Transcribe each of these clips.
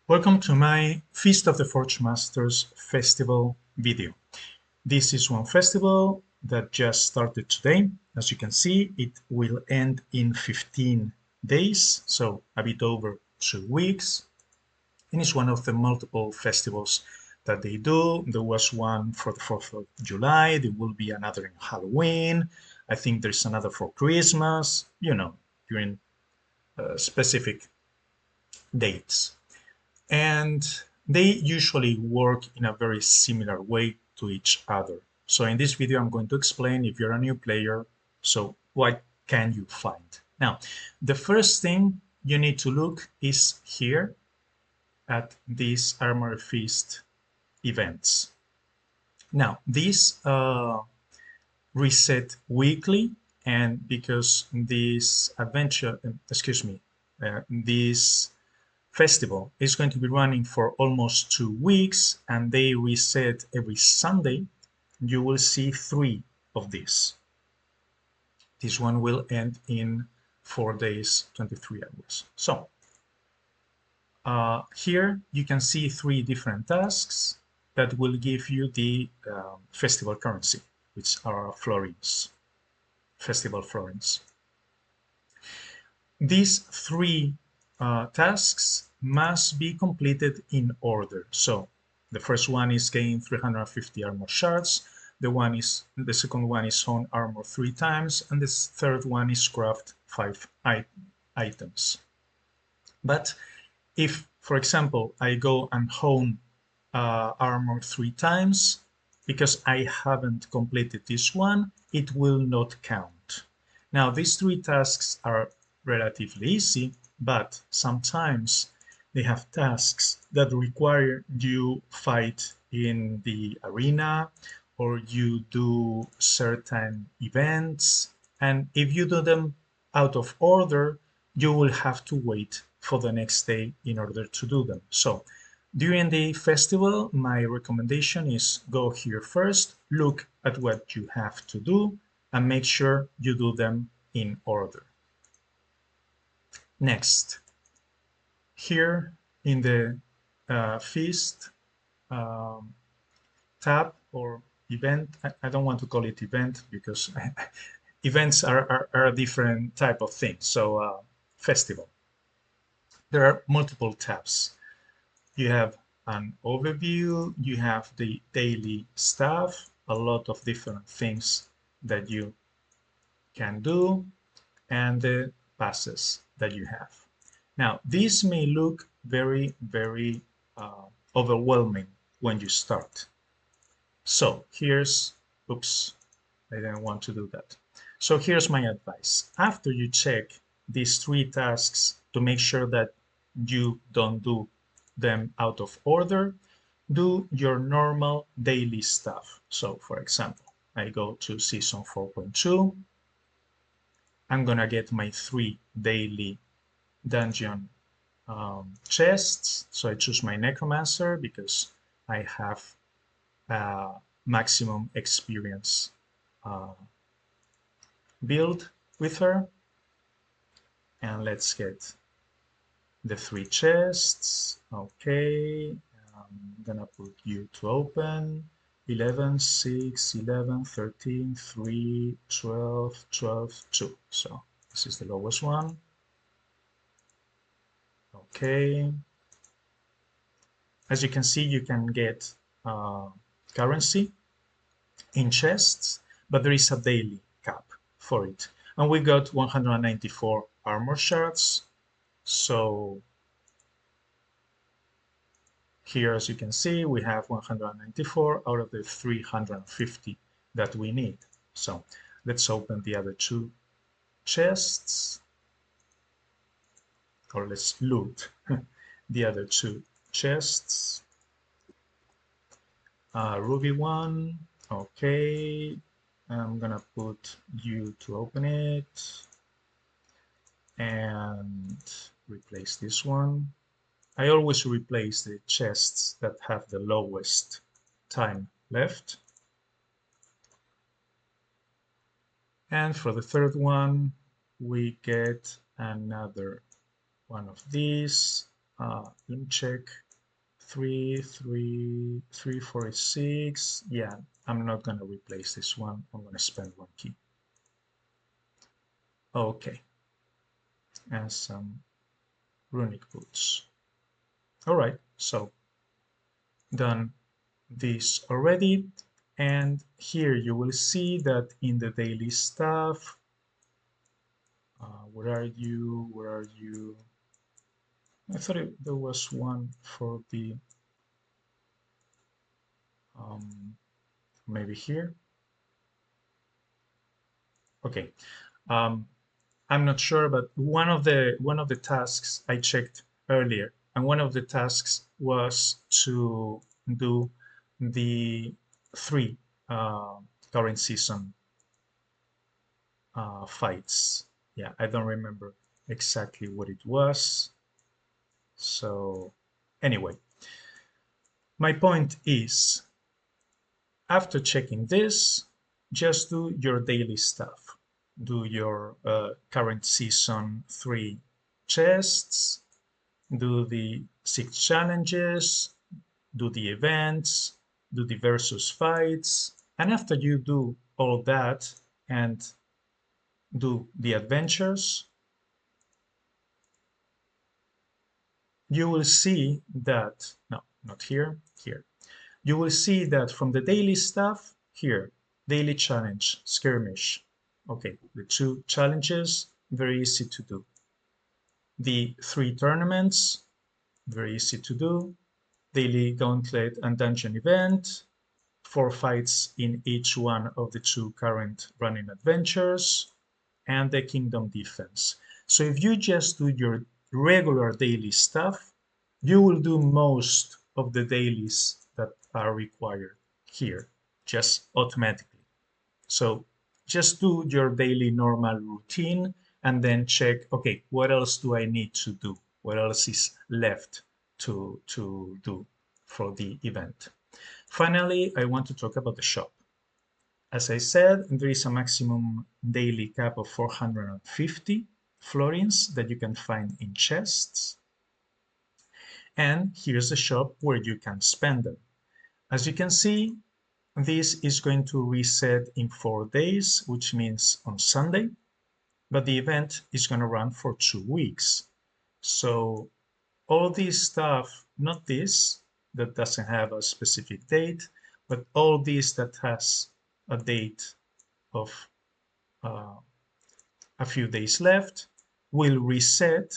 Welcome to my Feast of the Forgemasters festival video. This is one festival that just started today. As you can see, it will end in 15 days, so a bit over 2 weeks. And it's one of the multiple festivals that they do. There was one for the 4th of July. There will be another in Halloween. I think there's another for Christmas, during specific dates. And they usually work in a very similar way to each other. So in this video, I'm going to explain if you're a new player, so what can you find? Now, the first thing you need to look is here at these Armor Feast events. Now, these reset weekly, and because this this festival is going to be running for almost 2 weeks and they reset every Sunday, you will see 3 of these. This one will end in 4 days, 23 hours. So here you can see 3 different tasks that will give you the festival currency, which are florins, festival florins. These 3 tasks must be completed in order. So the first one is gain 350 armor shards. The second one is hone armor 3 times, and the third one is craft 5 items. But if, for example, I go and hone armor 3 times, because I haven't completed this one, it will not count. Now, these 3 tasks are relatively easy, but sometimes they have tasks that require you fight in the arena or you do certain events, and if you do them out of order, you will have to wait for the next day in order to do them. So during the festival, my recommendation is go here first, look at what you have to do, and make sure you do them in order. Next, here in the feast tab or event, I don't want to call it event because events are a different type of thing. So festival. There are multiple tabs. You have an overview, you have the daily stuff, a lot of different things that you can do, and the passes that you have. Now, this may look very, very overwhelming when you start. So here's, oops, I didn't want to do that. So here's my advice. After you check these 3 tasks to make sure that you don't do them out of order, do your normal daily stuff. So for example, I go to season 4.2. I'm gonna get my 3 daily dungeon chests. So I choose my necromancer because I have maximum experience build with her. And let's get the 3 chests. Okay, I'm gonna put you to open. 11, 6, 11, 13, 3, 12, 12, 2. So this is the lowest one. Okay. As you can see, you can get currency in chests, but there is a daily cap for it. And we got 194 armor shards. So here, as you can see, we have 194 out of the 350 that we need. So let's open the other 2 chests, or let's loot the other 2 chests. Ruby 1, okay. I'm gonna put you to open it and replace this one. I always replace the chests that have the lowest time left. And for the third one, we get another one of these. Let me check. 3, 3, 3, 4, 6. Yeah, I'm not going to replace this one. I'm going to spend one key. Okay, and some runic boots. All right, so done this already. And here you will see that in the daily stuff, where are you? Where are you? I thought there was one for the, um, maybe here. Okay. Um, I'm not sure, but one of the tasks I checked earlier, and one of the tasks was to do the three uh, current season fights. Yeah, I don't remember exactly what it was. So anyway, my point is, after checking this, just do your daily stuff. Do your current season 3 chests, do the 6 challenges, do the events, do the versus fights, and after you do all that and do the adventures, you will see that, no, not here, here. You will see that from the daily stuff here, daily challenge, skirmish. Okay, the 2 challenges, very easy to do. The 3 tournaments, very easy to do. Daily gauntlet and dungeon event, 4 fights in each one of the 2 current running adventures, and the kingdom defense. So if you just do your regular daily stuff, you will do most of the dailies that are required here, just automatically. So just do your daily normal routine and then check, okay, what else do I need to do? What else is left to do for the event? Finally, I want to talk about the shop. As I said, there is a maximum daily cap of 450 florins that you can find in chests. And here's the shop where you can spend them. As you can see, this is going to reset in 4 days, which means on Sunday, but the event is going to run for 2 weeks. So all this stuff, not this, that doesn't have a specific date, but all this that has a date of uh, a few days left will reset,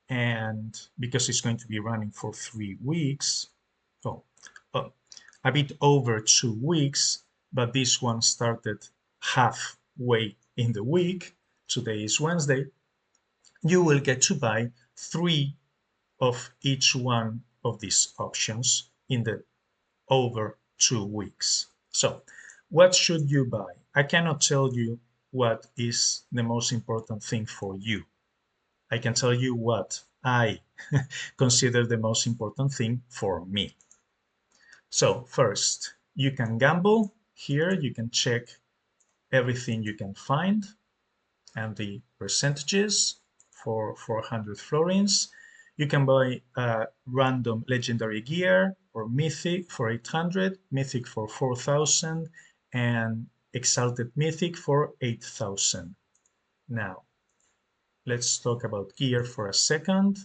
and because it's going to be running for 3 weeks, oh, oh, a bit over 2 weeks, but this one started halfway in the week. Today is Wednesday. You will get to buy 3 of each one of these options in the over 2 weeks. So what should you buy? I cannot tell you what is the most important thing for you. I can tell you what I consider the most important thing for me. So first, you can gamble. Here you can check everything you can find and the percentages for 400 florins. You can buy random legendary gear or mythic for 800, mythic for 4,000, and exalted mythic for 8,000. Now, let's talk about gear for a second.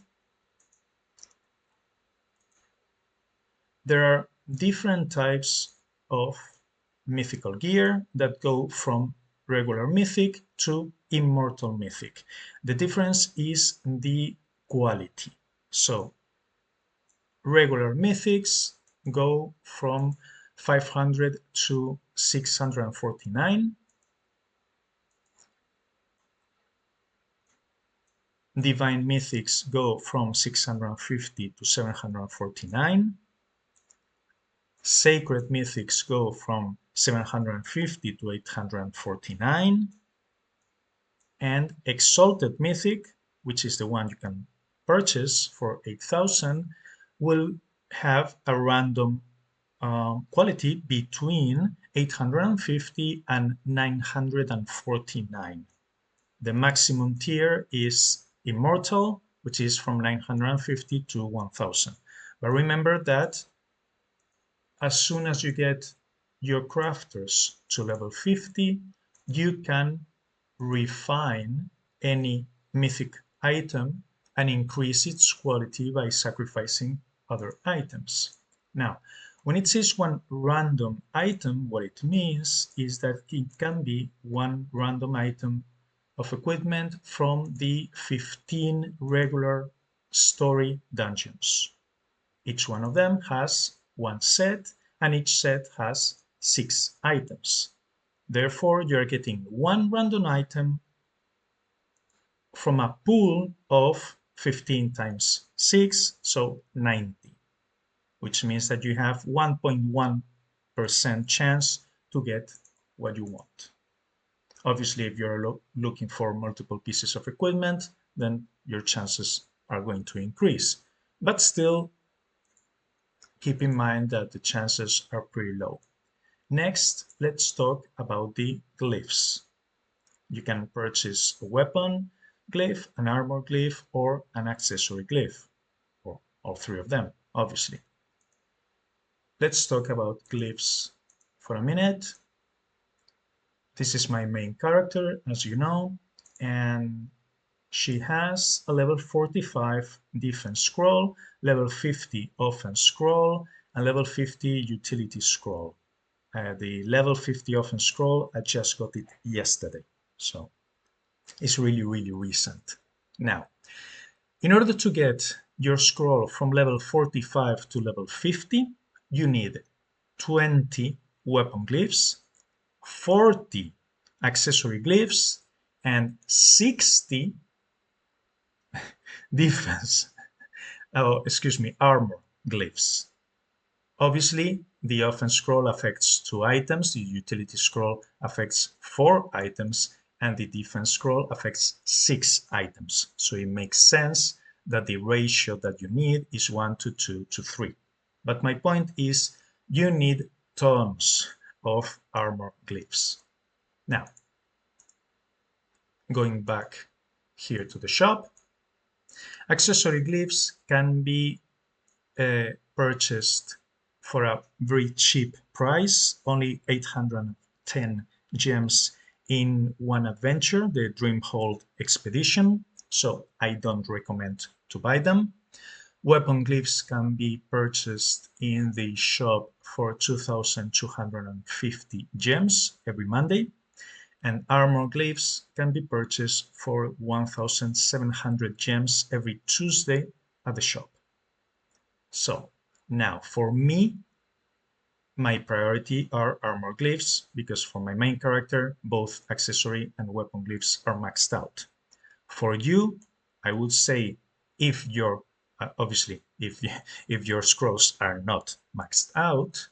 There are different types of mythical gear that go from regular mythic to immortal mythic. The difference is the quality. So regular mythics go from 500 to 649. Divine mythics go from 650 to 749. Sacred mythics go from 750 to 849. And exalted mythic, which is the one you can purchase for 8,000, will have a random quality between 850 and 949. The maximum tier is immortal, which is from 950 to 1000. But remember that as soon as you get your crafters to level 50, you can refine any mythic item and increase its quality by sacrificing other items. Now, when it says one random item, what it means is that it can be one random item of equipment from the 15 regular story dungeons. Each one of them has one set, and each set has 6 items. Therefore, you're getting one random item from a pool of 15 times 6, so 90, which means that you have 1.1% chance to get what you want. Obviously, if you're looking for multiple pieces of equipment, then your chances are going to increase. But still, keep in mind that the chances are pretty low. Next, let's talk about the glyphs. You can purchase a weapon glyph, an armor glyph, or an accessory glyph, or all three of them, obviously. Let's talk about glyphs for a minute. This is my main character, as you know, and she has a level 45 defense scroll, level 50 offense scroll, and level 50 utility scroll. The level 50 offense scroll, I just got it yesterday, so it's really, really recent. Now, in order to get your scroll from level 45 to level 50, you need 20 weapon glyphs, 40 accessory glyphs, and 60 defense, armor glyphs. Obviously, the offense scroll affects 2 items, the utility scroll affects 4 items, and the defense scroll affects 6 items. So it makes sense that the ratio that you need is 1 to 2 to 3. But my point is you need tons of armor glyphs. Now, going back here to the shop, accessory glyphs can be purchased for a very cheap price, only 810 gems in one adventure, the Dreamhold Expedition, so I don't recommend to buy them. Weapon glyphs can be purchased in the shop for 2,250 gems every Monday, and armor glyphs can be purchased for 1,700 gems every Tuesday at the shop. So now for me, my priority are armor glyphs because for my main character, both accessory and weapon glyphs are maxed out. For you, I would say if your obviously if your scrolls are not maxed out,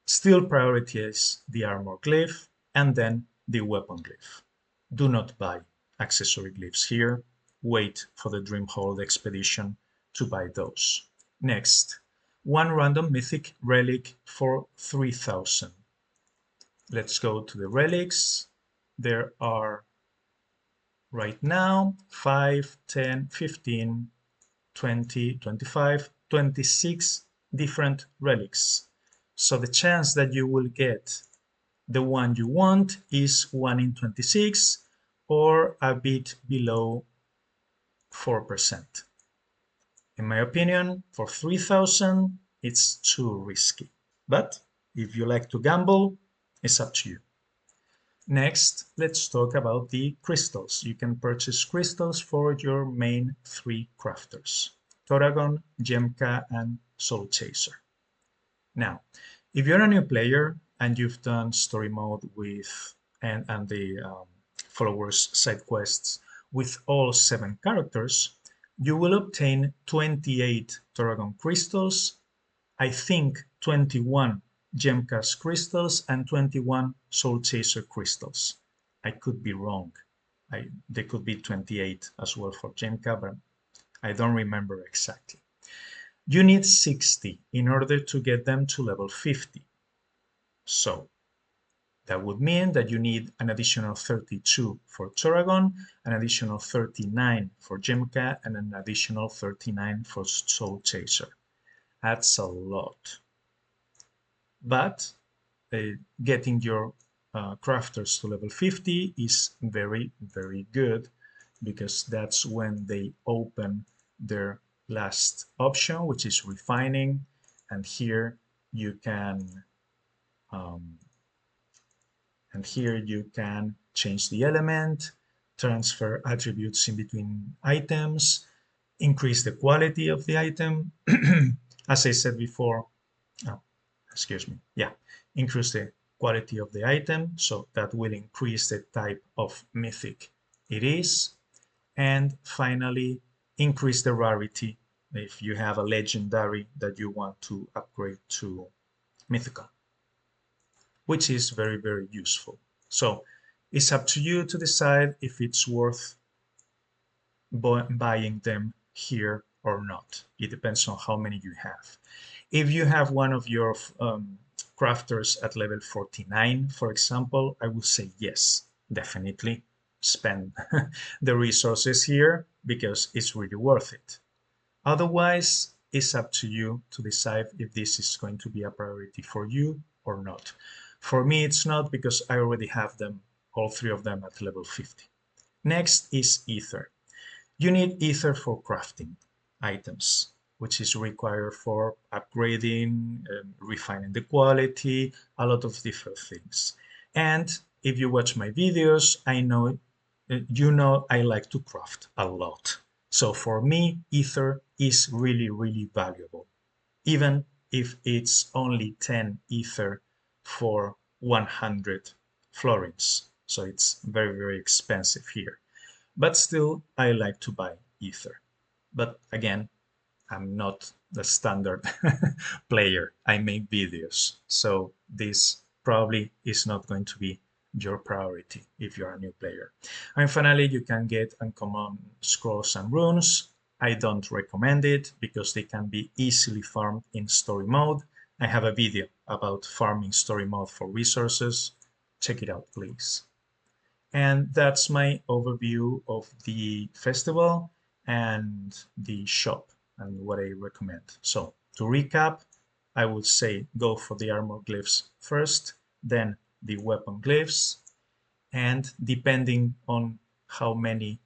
still prioritize the armor glyph and then the weapon glyph. Do not buy accessory glyphs here. Wait for the Dreamhold Expedition to buy those. Next, one random mythic relic for 3,000. Let's go to the relics. There are right now 5, 10, 15, 20, 25, 26 different relics. So the chance that you will get the one you want is 1 in 26 or a bit below 4%. In my opinion, for 3,000, it's too risky. But if you like to gamble, it's up to you. Next, let's talk about the crystals. You can purchase crystals for your main 3 crafters, Toragon, Gemka, and Soul Chaser. Now, if you're a new player and you've done story mode with and the followers side quests with all 7 characters, you will obtain 28 Toragon crystals, I think 21 Gemcast crystals, and 21 Soul Chaser crystals. I could be wrong. There could be 28 as well for Gemka, but I don't remember exactly. You need 60 in order to get them to level 50. So That would mean that you need an additional 32 for Toragon, an additional 39 for Gemcat, and an additional 39 for Soul Chaser. That's a lot. But getting your crafters to level 50 is very, very good, because that's when they open their last option, which is refining. And here you can um, change the element, transfer attributes in between items, increase the quality of the item. As I said before, oh, excuse me, yeah, increase the quality of the item, so that will increase the type of mythic it is. And finally, increase the rarity if you have a legendary that you want to upgrade to mythical, which is very, very useful. So it's up to you to decide if it's worth buying them here or not. It depends on how many you have. If you have one of your crafters at level 49, for example, I would say yes, definitely spend the resources here, because it's really worth it. Otherwise, it's up to you to decide if this is going to be a priority for you or not. For me, it's not, because I already have them, all three of them, at level 50. Next is Ether. You need Ether for crafting items, which is required for upgrading, refining the quality, a lot of different things. And if you watch my videos, I know you know I like to craft a lot. So for me, Ether is really, really valuable, even if it's only 10 Ether for 100 florins. So it's very, very expensive here. But still, I like to buy Ether. But again, I'm not the standard player. I make videos. So this probably is not going to be your priority if you're a new player. And finally, you can get uncommon scrolls and runes. I don't recommend it, because they can be easily farmed in story mode. I have a video about farming story mode for resources. Check it out, please. And that's my overview of the festival and the shop and what I recommend. So to recap, I would say go for the armor glyphs first, then the weapon glyphs, and depending on how many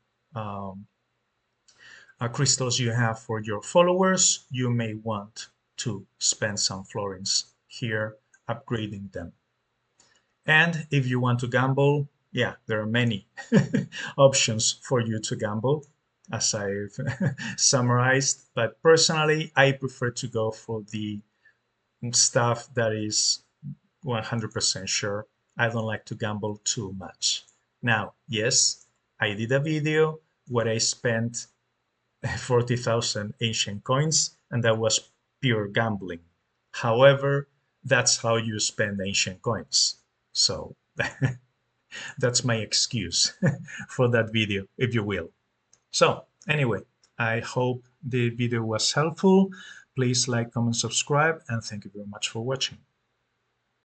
crystals you have for your followers, you may want to spend some florins here upgrading them. And if you want to gamble, yeah, there are many options for you to gamble, as I've summarized. But personally, I prefer to go for the stuff that is 100% sure. I don't like to gamble too much. Now, yes, I did a video where I spent 40,000 ancient coins, and that was pure gambling. However, that's how you spend ancient coins. So that's my excuse for that video, if you will. So anyway, I hope the video was helpful. Please like, comment, subscribe, and thank you very much for watching.